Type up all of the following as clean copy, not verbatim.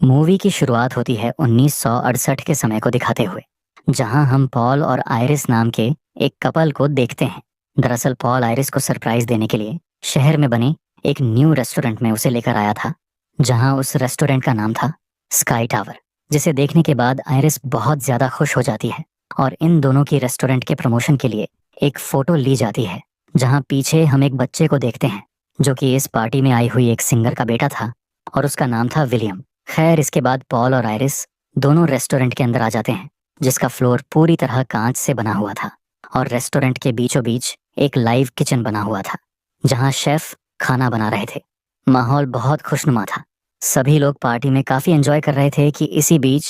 Movie की शुरुआत होती है 1968 के समय को दिखाते हुए, जहां हम पॉल और आयरिस नाम के एक कपल को देखते हैं। दरअसल पॉल आयरिस को सरप्राइज देने के लिए शहर में बने एक न्यू रेस्टोरेंट में उसे लेकर आया था, जहां उस रेस्टोरेंट का नाम था स्काई टावर, जिसे देखने के बाद आयरिस बहुत ज्यादा खुश हो जाती है और इन दोनों की रेस्टोरेंट के प्रमोशन के लिए एक फोटो ली जाती है, जहां पीछे हम एक बच्चे को देखते हैं जो कि इस पार्टी में आई हुई एक सिंगर का बेटा था और उसका नाम था विलियम। खैर, इसके बाद पॉल और आयरिस दोनों रेस्टोरेंट के अंदर आ जाते हैं, जिसका फ्लोर पूरी तरह कांच से बना हुआ था और रेस्टोरेंट के बीचों बीच एक लाइव किचन बना हुआ था, जहां शेफ खाना बना रहे थे। माहौल बहुत खुशनुमा था। सभी लोग पार्टी में काफी एंजॉय कर रहे थे कि इसी बीच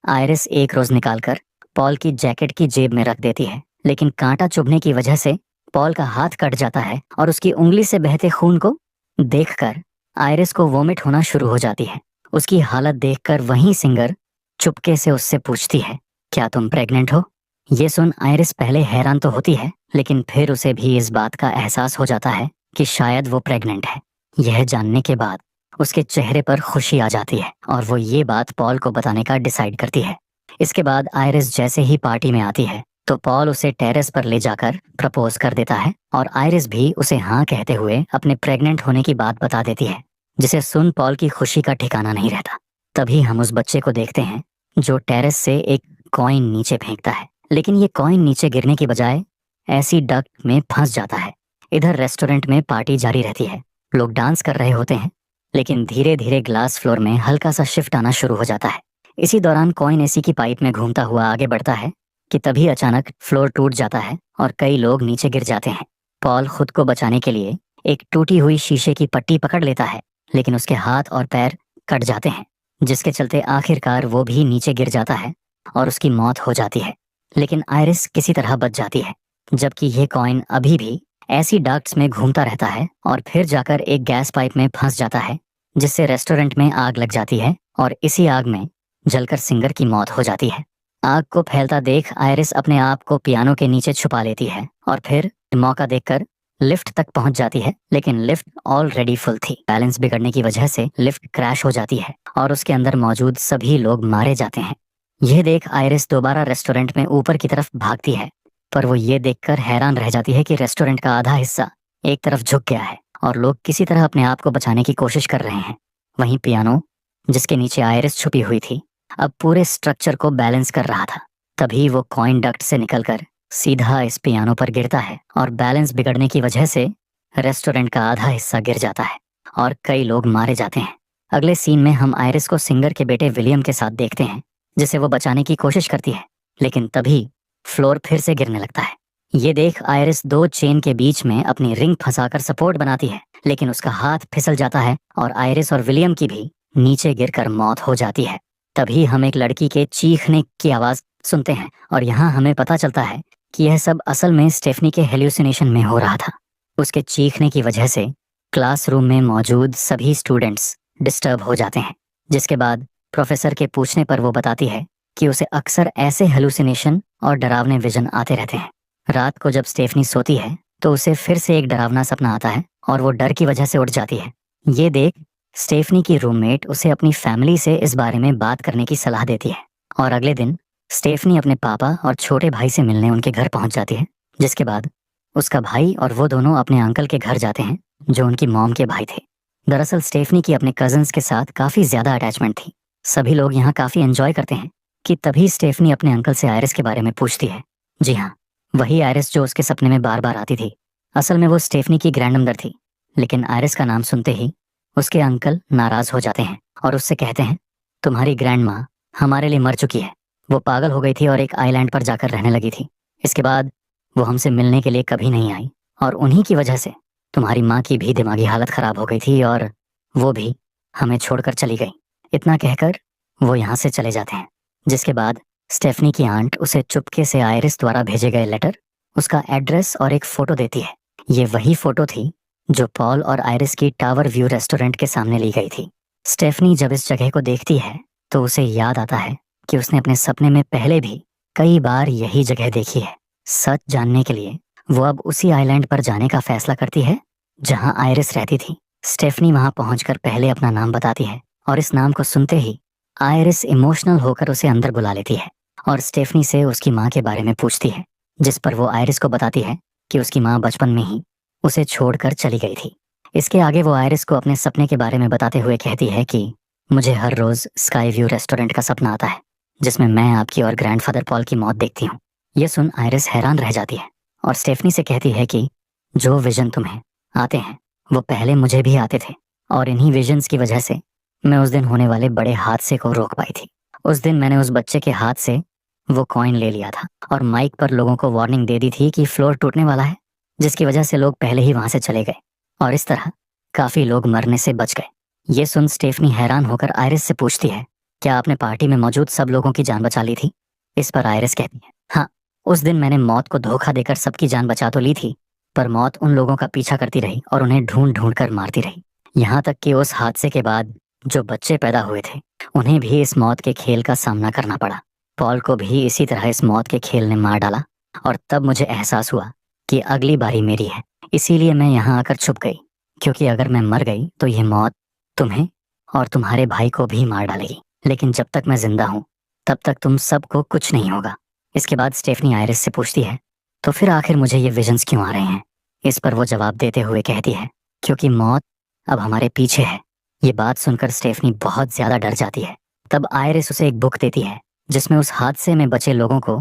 आयरिस एक रोज निकालकर पॉल की जैकेट की जेब में रख देती है, लेकिन कांटा चुभने की वजह से पॉल का हाथ कट जाता है और उसकी उंगली से बहते खून को देखकर आयरिस को वोमिट होना शुरू हो जाती है। उसकी हालत देखकर वहीं सिंगर चुपके से उससे पूछती है, क्या तुम प्रेग्नेंट हो? ये सुन आयरिस पहले हैरान तो होती है, लेकिन फिर उसे भी इस बात का एहसास हो जाता है कि शायद वो प्रेग्नेंट है। यह जानने के बाद उसके चेहरे पर खुशी आ जाती है और वो ये बात पॉल को बताने का डिसाइड करती है। इसके बाद आयरिस जैसे ही पार्टी में आती है तो पॉल उसे टेरेस पर ले जाकर प्रपोज कर देता है और आयरिस भी उसे हाँ कहते हुए अपने प्रेग्नेंट होने की बात बता देती है, जिसे सुन पॉल की खुशी का ठिकाना नहीं रहता। तभी हम उस बच्चे को देखते हैं जो टेरेस से एक कॉइन नीचे फेंकता है, लेकिन ये कॉइन नीचे गिरने की बजाय ऐसी डक्ट में फंस जाता है। इधर रेस्टोरेंट में पार्टी जारी रहती है, लोग डांस कर रहे होते हैं, लेकिन धीरे धीरे ग्लास फ्लोर में हल्का सा शिफ्ट आना शुरू हो जाता है। इसी दौरान कॉइन एसी की पाइप में घूमता हुआ आगे बढ़ता है कि तभी अचानक फ्लोर टूट जाता है और कई लोग नीचे गिर जाते हैं। पॉल खुद को बचाने के लिए एक टूटी हुई शीशे की पट्टी पकड़ लेता है, लेकिन उसके हाथ और पैर कट जाते हैं, जिसके चलते आखिरकार वो भी नीचे गिर जाता है और उसकी मौत हो जाती है। लेकिन आयरिस किसी तरह बच जाती है, जबकि ये कॉइन अभी भी ऐसी डक्ट्स में घूमता रहता है और फिर जाकर एक गैस पाइप में फंस जाता है, जिससे रेस्टोरेंट में आग लग जाती है और इसी आग में जलकर सिंगर की मौत हो जाती है। आग को फैलता देख आयरिस अपने आप को पियानो के नीचे छुपा लेती है और फिर मौका देखकर लिफ्ट तक पहुंच जाती है, लेकिन लिफ्ट ऑलरेडी फुल थी। बैलेंस बिगड़ने की वजह से लिफ्ट क्रैश हो जाती है और उसके अंदर मौजूद सभी लोग मारे जाते हैं। यह देख आयरिस दोबारा रेस्टोरेंट में ऊपर की तरफ भागती है, पर वो ये देखकर हैरान रह जाती है कि रेस्टोरेंट का आधा हिस्सा एक तरफ झुक गया है और लोग किसी तरह अपने आप को बचाने की कोशिश कर रहे हैं। वहीं पियानो, जिसके नीचे आयरिस छुपी हुई थी, अब पूरे स्ट्रक्चर को बैलेंस कर रहा था। तभी वो कॉइन डक्ट से निकलकर सीधा इस पियानो पर गिरता है और बैलेंस बिगड़ने की वजह से रेस्टोरेंट का आधा हिस्सा गिर जाता है और कई लोग मारे जाते हैं। अगले सीन में हम आयरिस को सिंगर के बेटे विलियम के साथ देखते हैं, जिसे वो बचाने की कोशिश करती है, लेकिन तभी फ्लोर फिर से गिरने लगता है। ये देख आयरिस दो चेन के बीच में अपनी रिंग फंसाकर सपोर्ट बनाती है, लेकिन उसका हाथ फिसल जाता है और आयरिस और विलियम की भी नीचे गिरकर मौत हो जाती है। तभी हम एक लड़की के चीखने की आवाज सुनते हैं और यहाँ हमें पता चलता है कि यह सब असल में स्टेफनी के हेल्यूसिनेशन में हो रहा था। उसके चीखने की वजह से क्लासरूम में मौजूद सभी स्टूडेंट्स डिस्टर्ब हो जाते हैं, जिसके बाद प्रोफेसर के पूछने पर वो बताती है कि उसे अक्सर ऐसे हेल्यूसिनेशन और डरावने विजन आते रहते हैं। रात को जब स्टेफनी सोती है तो उसे फिर से एक डरावना सपना आता है और वो डर की वजह से उठ जाती है। ये देख स्टेफनी की रूममेट उसे अपनी फैमिली से इस बारे में बात करने की सलाह देती है और अगले दिन स्टेफनी अपने पापा और छोटे भाई से मिलने उनके घर पहुंच जाती है, जिसके बाद उसका भाई और वो दोनों अपने अंकल के घर जाते हैं जो उनकी मॉम के भाई थे। दरअसल स्टेफनी की अपने कजन्स के साथ काफी ज्यादा अटैचमेंट थी। सभी लोग यहाँ काफी एंजॉय करते हैं कि तभी स्टेफनी अपने अंकल से आयरिस के बारे में पूछती है। जी हाँ, वही आयरिस जो उसके सपने में बार बार आती थी। असल में वो स्टेफनी की ग्रैंडमदर थी, लेकिन आयरिस का नाम सुनते ही उसके अंकल नाराज हो जाते हैं और उससे कहते हैं, तुम्हारी ग्रैंड माँ हमारे लिए मर चुकी है। वो पागल हो गई थी और एक आइलैंड पर जाकर रहने लगी थी। इसके बाद वो हमसे मिलने के लिए कभी नहीं आई और उन्हीं की वजह से तुम्हारी माँ की भी दिमागी हालत खराब हो गई थी और वो भी हमें छोड़कर चली गई। इतना कहकर वो यहाँ से चले जाते हैं, जिसके बाद स्टेफनी की आंट उसे चुपके से आयरिस द्वारा भेजे गए लेटर, उसका एड्रेस और एक फोटो देती है। ये वही फोटो थी जो पॉल और आयरिस की टावर व्यू रेस्टोरेंट के सामने ली गई थी। स्टेफनी जब इस जगह को देखती है तो उसे याद आता है कि उसने अपने सपने में पहले भी कई बार यही जगह देखी है। सच जानने के लिए वो अब उसी आइलैंड पर जाने का फैसला करती है जहां आयरिस रहती थी। स्टेफनी वहां पहुंचकर पहले अपना नाम बताती है और इस नाम को सुनते ही आयरिस इमोशनल होकर उसे अंदर बुला लेती है और स्टेफनी से उसकी माँ के बारे में पूछती है, जिस पर वो आयरिस को बताती है कि उसकी माँ बचपन में ही उसे छोड़कर चली गई थी। इसके आगे वो आयरिस को अपने सपने के बारे में बताते हुए कहती है कि मुझे हर रोज स्काई व्यू रेस्टोरेंट का सपना आता है, जिसमें मैं आपकी और ग्रैंडफादर पॉल की मौत देखती हूँ। यह सुन आयरिस हैरान रह जाती है और स्टेफनी से कहती है कि जो विजन तुम्हें आते हैं वो पहले मुझे भी आते थे, और इन्हीं विजन्स की वजह से मैं उस दिन होने वाले बड़े हादसे को रोक पाई थी। उस दिन मैंने उस बच्चे के हाथ से वो कॉइन ले लिया था और माइक पर लोगों को वार्निंग दे दी थी कि फ्लोर टूटने वाला है, जिसकी वजह से लोग पहले ही वहां से चले गए और इस तरह काफी लोग मरने से बच गए। ये सुन स्टेफनी हैरान होकर आयरिस से पूछती है, क्या आपने पार्टी में मौजूद सब लोगों की जान बचा ली थी? इस पर आयरिस कहती है, हाँ, उस दिन मैंने मौत को धोखा देकर सबकी जान बचा तो ली थी, पर मौत उन लोगों का पीछा करती रही और उन्हें ढूंढ ढूंढ कर मारती रही। यहाँ तक कि उस हादसे के बाद जो बच्चे पैदा हुए थे उन्हें भी इस मौत के खेल का सामना करना पड़ा। पॉल को भी इसी तरह इस मौत के खेल ने मार डाला और तब मुझे एहसास हुआ कि अगली बारी मेरी है। इसीलिए मैं यहाँ आकर छुप गई, क्योंकि अगर मैं मर गई तो यह मौत तुम्हें और तुम्हारे भाई को भी मार डालेगी, लेकिन जब तक मैं जिंदा हूँ तब तक तुम सबको कुछ नहीं होगा। इसके बाद स्टेफनी आयरिस से पूछती है, तो फिर आखिर मुझे ये विजन्स क्यों आ रहे हैं? इस पर वो जवाब देते हुए कहती है, क्योंकि मौत अब हमारे पीछे है। ये बात सुनकर स्टेफनी बहुत ज्यादा डर जाती है। तब आयरिस उसे एक बुक देती है जिसमें उस हादसे में बचे लोगों को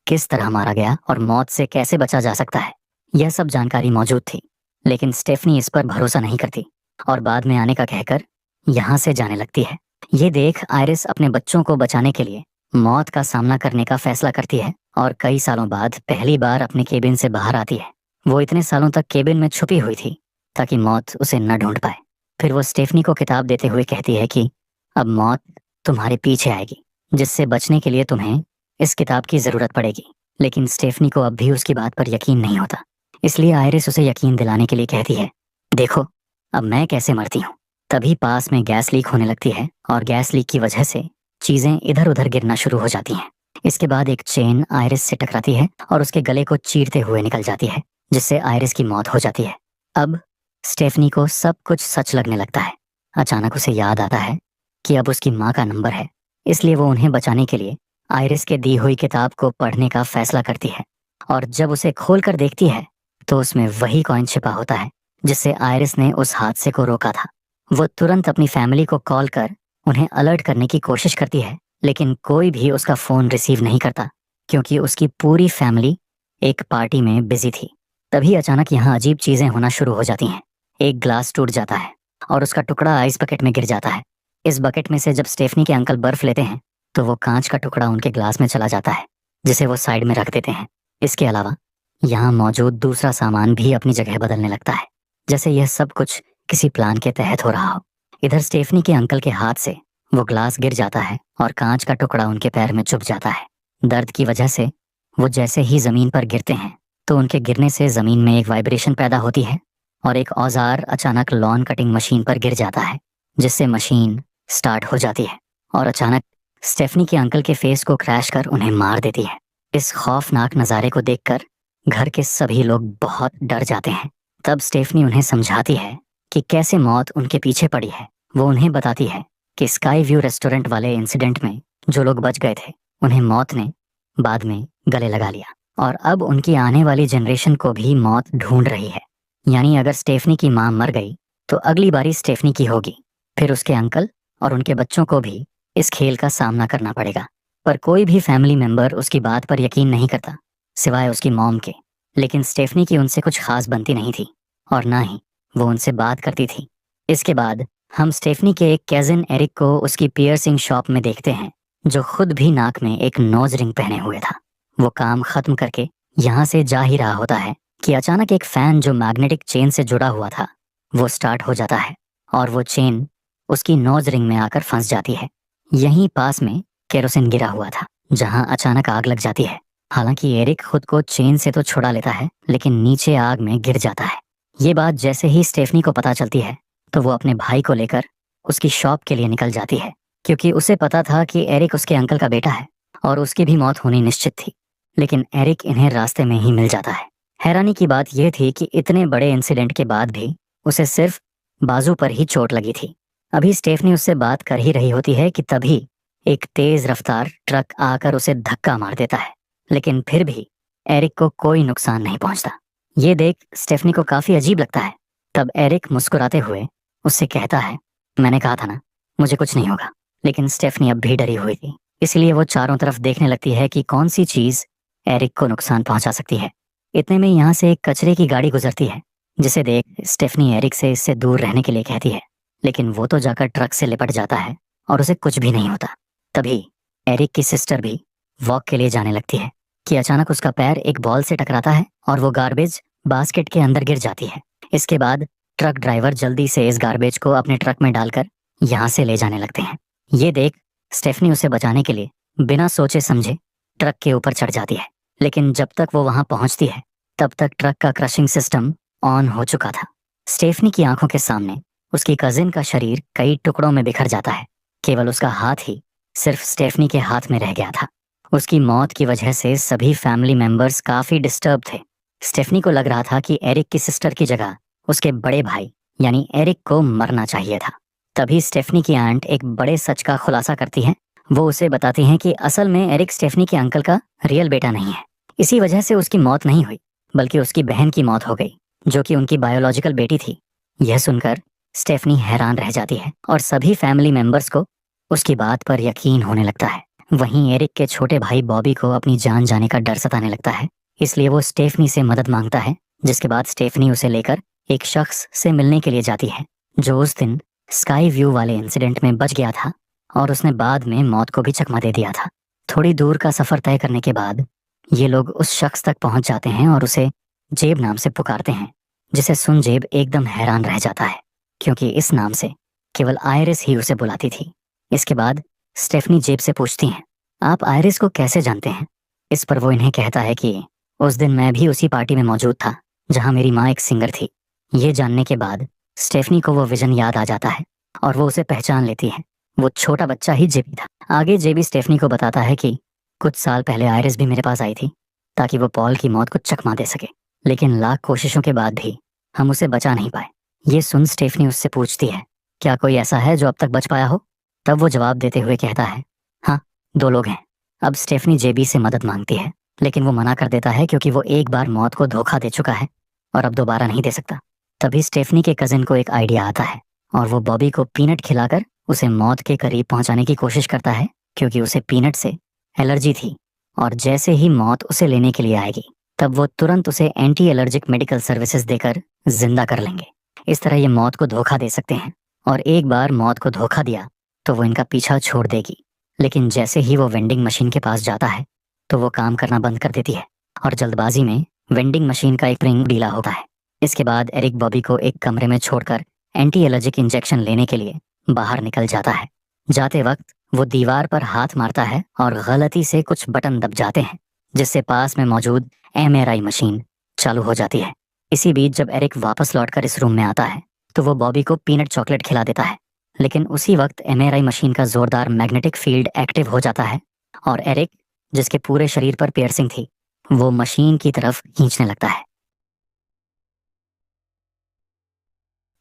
किस तरह मारा गया और मौत से कैसे बचा जा सकता है, यह सब जानकारी मौजूद थी। लेकिन स्टेफनी इस पर भरोसा नहीं करती और बाद में आने का कहकर यहाँ से जाने लगती है। ये देख आयरिस अपने बच्चों को बचाने के लिए मौत का सामना करने का फैसला करती है और कई सालों बाद पहली बार अपने केबिन से बाहर आती है। वो इतने सालों तक केबिन में छुपी हुई थी ताकि मौत उसे न ढूंढ पाए। फिर वो स्टेफनी को किताब देते हुए कहती है कि अब मौत तुम्हारे पीछे आएगी, जिससे बचने के लिए तुम्हें इस किताब की जरूरत पड़ेगी। लेकिन स्टेफनी को अब भी उसकी बात पर यकीन नहीं होता, इसलिए आयरिस उसे यकीन दिलाने के लिए कहती है, देखो अब मैं कैसे मरती हूँ। तभी पास में गैस लीक होने लगती है और गैस लीक की वजह से चीजें इधर उधर गिरना शुरू हो जाती हैं। इसके बाद एक चेन आयरिस से टकराती है और उसके गले को चीरते हुए निकल जाती है, जिससे आयरिस की मौत हो जाती है। अब स्टेफनी को सब कुछ सच लगने लगता है। अचानक उसे याद आता है कि अब उसकी माँ का नंबर है, इसलिए वो उन्हें बचाने के लिए आयरिस के दी हुई किताब को पढ़ने का फैसला करती है। और जब उसे खोल कर देखती है तो उसमें वही कॉइन छिपा होता है जिससे आयरिस ने उस हादसे को रोका था। वो तुरंत अपनी फैमिली को कॉल कर उन्हें अलर्ट करने की कोशिश करती है, लेकिन कोई भी उसका फोन रिसीव नहीं करता क्योंकि उसकी पूरी फैमिली एक पार्टी में बिजी थी। तभी अचानक यहाँ अजीब चीजें होना शुरू हो जाती हैं। एक ग्लास टूट जाता है और उसका टुकड़ा आइस बकेट में गिर जाता है। इस बकेट में से जब स्टेफनी के अंकल बर्फ लेते हैं तो वो कांच का टुकड़ा उनके ग्लास में चला जाता है, जिसे वो साइड में रख देते हैं। इसके अलावा यहाँ मौजूद दूसरा सामान भी अपनी जगह बदलने लगता है, जैसे यह सब कुछ किसी प्लान के तहत हो रहा हो। इधर स्टेफनी के अंकल के हाथ से वो ग्लास गिर जाता है और कांच का टुकड़ा उनके पैर में चुभ जाता है। दर्द की वजह से वो जैसे ही जमीन पर गिरते हैं तो उनके गिरने से जमीन में एक वाइब्रेशन पैदा होती है और एक औजार अचानक लॉन कटिंग मशीन पर गिर जाता है, जिससे मशीन स्टार्ट हो जाती है और अचानक स्टेफनी के अंकल के फेस को क्रैश कर उन्हें मार देती है। इस खौफनाक नज़ारे को देखकर घर के सभी लोग बहुत डर जाते हैं। तब स्टेफनी उन्हें समझाती है कि कैसे मौत उनके पीछे पड़ी है। वो उन्हें बताती है कि स्काई व्यू रेस्टोरेंट वाले इंसिडेंट में जो लोग बच गए थे उन्हें मौत ने बाद में गले लगा लिया और अब उनकी आने वाली जनरेशन को भी मौत ढूंढ रही है। यानी अगर स्टेफनी की माँ मर गई तो अगली बारी स्टेफनी की होगी, फिर उसके अंकल और उनके बच्चों को भी इस खेल का सामना करना पड़ेगा। पर कोई भी फैमिली मेंबर उसकी बात पर यकीन नहीं करता सिवाय उसकी मॉम के। लेकिन स्टेफनी की उनसे कुछ खास बनती नहीं थी और ना ही वो उनसे बात करती थी। इसके बाद हम स्टेफनी के एक कजिन एरिक को उसकी पियर्सिंग शॉप में देखते हैं, जो खुद भी नाक में एक नोज रिंग पहने हुए था। वो काम खत्म करके यहाँ से जा ही रहा होता है कि अचानक एक फैन जो मैग्नेटिक चेन से जुड़ा हुआ था वो स्टार्ट हो जाता है और वो चेन उसकी नोज रिंग में आकर फंस जाती है। यहीं पास में केरोसिन गिरा हुआ था जहां अचानक आग लग जाती है। हालांकि एरिक खुद को चेन से तो छुड़ा लेता है लेकिन नीचे आग में गिर जाता है। ये बात जैसे ही स्टेफनी को पता चलती है तो वो अपने भाई को लेकर उसकी शॉप के लिए निकल जाती है, क्योंकि उसे पता था कि एरिक उसके अंकल का बेटा है और उसकी भी मौत होनी निश्चित थी। लेकिन एरिक इन्हें रास्ते में ही मिल जाता है। हैरानी की बात यह थी कि इतने बड़े इंसिडेंट के बाद भी उसे सिर्फ बाजू पर ही चोट लगी थी। अभी स्टेफनी उससे बात कर ही रही होती है कि तभी एक तेज रफ्तार ट्रक आकर उसे धक्का मार देता है, लेकिन फिर भी एरिक को कोई नुकसान नहीं पहुंचता। ये देख स्टेफनी को काफी अजीब लगता है। तब एरिक मुस्कुराते हुए उससे कहता है, मैंने कहा था ना, मुझे कुछ नहीं होगा। लेकिन स्टेफनी अब भी डरी हुई थी, इसलिए वो चारों तरफ देखने लगती है कि कौन सी चीज एरिक को नुकसान पहुंचा सकती है। इतने में यहाँ से एक कचरे की गाड़ी गुजरती है, जिसे देख स्टेफनी एरिक से इससे दूर रहने के लिए कहती है, लेकिन वो तो जाकर ट्रक से लिपट जाता है और उसे कुछ भी नहीं होता। तभी एरिक की सिस्टर भी वॉक के लिए जाने लगती है कि अचानक उसका पैर एक बॉल से टकराता है और वो गार्बेज बास्केट के अंदर गिर जाती है। इसके बाद ट्रक ड्राइवर जल्दी से इस गार्बेज को अपने ट्रक में डालकर यहाँ से ले जाने लगते हैं। ये देख स्टेफनी उसे बचाने के लिए बिना सोचे समझे ट्रक के ऊपर चढ़ जाती है, लेकिन जब तक वो वहां पहुंचती है तब तक ट्रक का क्रशिंग सिस्टम ऑन हो चुका था। स्टेफनी की आंखों के सामने उसकी कजिन का शरीर कई टुकड़ों में बिखर जाता है। केवल उसका हाथ ही सिर्फ स्टेफनी के हाथ में रह गया था। उसकी मौत की वजह से सभी फैमिली मेंबर्स काफी डिस्टर्ब थे। स्टेफनी को लग रहा था कि एरिक की सिस्टर की जगह उसके बड़े भाई यानी एरिक को मरना चाहिए था। तभी स्टेफनी की आंट एक बड़े सच का खुलासा करती है। वो उसे बताती हैं कि असल में एरिक स्टेफनी के अंकल का रियल बेटा नहीं है। इसी वजह से उसकी मौत नहीं हुई, बल्कि उसकी बहन की मौत हो गई, जो कि उनकी बायोलॉजिकल बेटी थी। यह सुनकर स्टेफनी हैरान रह जाती है और सभी फैमिली मेंबर्स को उसकी बात पर यकीन होने लगता है। वहीं एरिक के छोटे भाई बॉबी को अपनी जान जाने का डर सताने लगता है, इसलिए वो स्टेफनी से मदद मांगता है। जिसके बाद स्टेफनी उसे लेकर एक शख्स से मिलने के लिए जाती है, जो उस दिन स्काई व्यू वाले इंसिडेंट में बच गया था और उसने बाद में मौत को भी चकमा दे दिया था। थोड़ी दूर का सफर तय करने के बाद ये लोग उस शख्स तक पहुंच जाते हैं और उसे जेब नाम से पुकारते हैं, जिसे सुन जेब एकदम हैरान रह जाता है, क्योंकि इस नाम से केवल आयरिस ही उसे बुलाती थी। इसके बाद स्टेफनी जेब से पूछती हैं, आप आयरिस को कैसे जानते हैं? इस पर वो इन्हें कहता है कि उस दिन मैं भी उसी पार्टी में मौजूद था जहां मेरी माँ एक सिंगर थी। ये जानने के बाद स्टेफनी को वो विजन याद आ जाता है और वो उसे पहचान लेती है। वो छोटा बच्चा ही जेबी था। आगे जेबी स्टेफनी को बताता है कि कुछ साल पहले आयरिस भी मेरे पास आई थी ताकि वो पॉल की मौत को चकमा दे सके, लेकिन लाख कोशिशों के बाद भी हम उसे बचा नहीं पाए। ये सुन स्टेफनी उससे पूछती है, क्या कोई ऐसा है जो अब तक बच पाया हो? तब वो जवाब देते हुए कहता है, हाँ, 2 लोग हैं। अब स्टेफनी जेबी से मदद मांगती है, लेकिन वो मना कर देता है क्योंकि वो एक बार मौत को धोखा दे चुका है और अब दोबारा नहीं दे सकता। तभी स्टेफनी के कजिन को एक आइडिया आता है और वो बॉबी को पीनट खिलाकर उसे मौत के करीब पहुंचाने की कोशिश करता है, क्योंकि उसे पीनट से एलर्जी थी और जैसे ही मौत उसे लेने के लिए आएगी तब वो तुरंत उसे एंटी एलर्जिक मेडिकल सर्विसेज देकर जिंदा कर लेंगे। इस तरह ये मौत को धोखा दे सकते हैं और एक बार मौत को धोखा दिया तो वो इनका पीछा छोड़ देगी। लेकिन जैसे ही वो वेंडिंग मशीन के पास जाता है तो वो काम करना बंद कर देती है और जल्दबाजी में वेंडिंग मशीन का एक स्प्रिंग ढीला होता है। इसके बाद एरिक बॉबी को एक कमरे में छोड़कर एंटी एलर्जिक इंजेक्शन लेने के लिए बाहर निकल जाता है। जाते वक्त वो दीवार पर हाथ मारता है और गलती से कुछ बटन दब जाते हैं, जिससे पास में मौजूद एमआरआई मशीन चालू हो जाती है। इसी बीच जब एरिक वापस लौटकर इस रूम में आता है तो वो बॉबी को पीनट चॉकलेट खिला देता है, लेकिन उसी वक्त एमआरआई मशीन का जोरदार मैग्नेटिक फील्ड एक्टिव हो जाता है और एरिक, जिसके पूरे शरीर पर पियर्सिंग थी, वो मशीन की तरफ खींचने लगता है।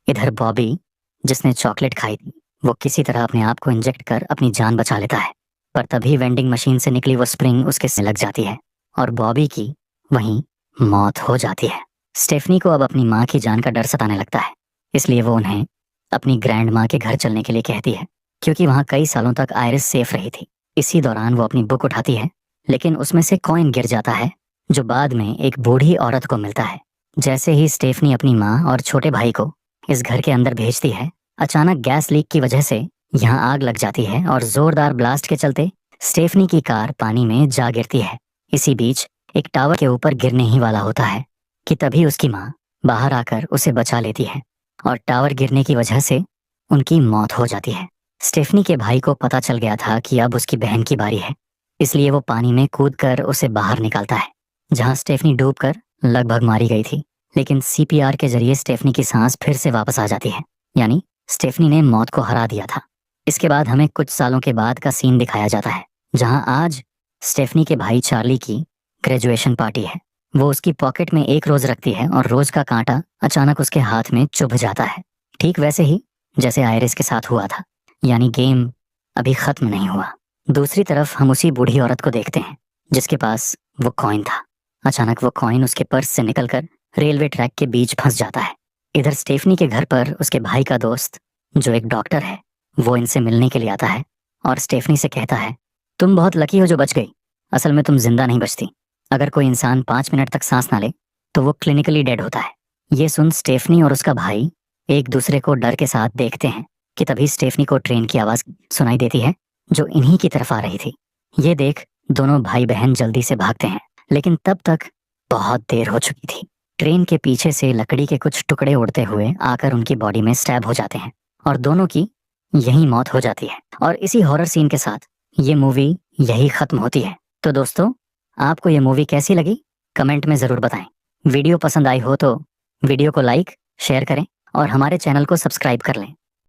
इधर बॉबी, जिसने चॉकलेट खाई थी, वो किसी तरह अपने आप को इंजेक्ट कर अपनी जान बचा लेता है, पर तभी वेंडिंग मशीन से निकली वो स्प्रिंग उसके से लग जाती है और बॉबी की वहीं मौत हो जाती है। स्टेफनी को अब अपनी माँ की जान का डर सताने लगता है, इसलिए वो उन्हें अपनी ग्रैंड माँ के घर चलने के लिए कहती है, क्योंकि वहाँ कई सालों तक आयरिस सेफ रही थी। इसी दौरान वो अपनी बुक उठाती है, लेकिन उसमें से कॉइन गिर जाता है, जो बाद में एक बूढ़ी औरत को मिलता है। जैसे ही स्टेफनी अपनी माँ और छोटे भाई को इस घर के अंदर भेजती है, अचानक गैस लीक की वजह से यहाँ आग लग जाती है और जोरदार ब्लास्ट के चलते स्टेफनी की कार पानी में जा गिरती है। इसी बीच एक टावर के ऊपर गिरने ही वाला होता है कि तभी उसकी माँ बाहर आकर उसे बचा लेती है और टावर गिरने की वजह से उनकी मौत हो जाती है। स्टेफनी के भाई को पता चल गया था कि अब उसकी बहन की बारी है, इसलिए वो पानी में कूदकर उसे बाहर निकालता है, जहाँ स्टेफनी डूबकर लगभग मारी गई थी। लेकिन सीपीआर के जरिए स्टेफनी की सांस फिर से वापस आ जाती है, यानी स्टेफनी ने मौत को हरा दिया था। इसके बाद हमें कुछ सालों के बाद का सीन दिखाया जाता है, जहां आज स्टेफनी के भाई चार्ली की ग्रेजुएशन पार्टी है। वो उसकी पॉकेट में एक रोज रखती है और रोज का कांटा अचानक उसके हाथ में चुभ जाता है, ठीक वैसे ही जैसे आयरिस के साथ हुआ था, यानी गेम अभी खत्म नहीं हुआ। दूसरी तरफ हम उसी बूढ़ी औरत को देखते हैं जिसके पास वो कॉइन था। अचानक वो कॉइन उसके पर्स से निकलकर रेलवे ट्रैक के बीच फंस जाता है। इधर स्टेफनी के घर पर उसके भाई का दोस्त जो एक डॉक्टर है वो इनसे मिलने के लिए आता है और स्टेफनी से कहता है, तुम बहुत लकी हो जो बच गई। असल में तुम जिंदा नहीं बचती। अगर कोई इंसान 5 मिनट तक सांस ना ले तो वो क्लिनिकली डेड होता है। ये सुन स्टेफनी और उसका भाई एक दूसरे को डर के साथ देखते हैं कि तभी स्टेफनी को ट्रेन की आवाज सुनाई देती है जो इन्हीं की तरफ आ रही थी। ये देख दोनों भाई बहन जल्दी से भागते हैं, लेकिन तब तक बहुत देर हो चुकी थी। ट्रेन के पीछे से लकड़ी के कुछ टुकड़े उड़ते हुए आकर उनकी बॉडी में स्टैब हो जाते हैं और दोनों की यही मौत हो जाती है। और इसी हॉरर सीन के साथ ये मूवी यही खत्म होती है। तो दोस्तों, आपको ये मूवी कैसी लगी कमेंट में जरूर बताएं। वीडियो पसंद आई हो तो वीडियो को लाइक शेयर करें और हमारे चैनल को सब्सक्राइब कर लें।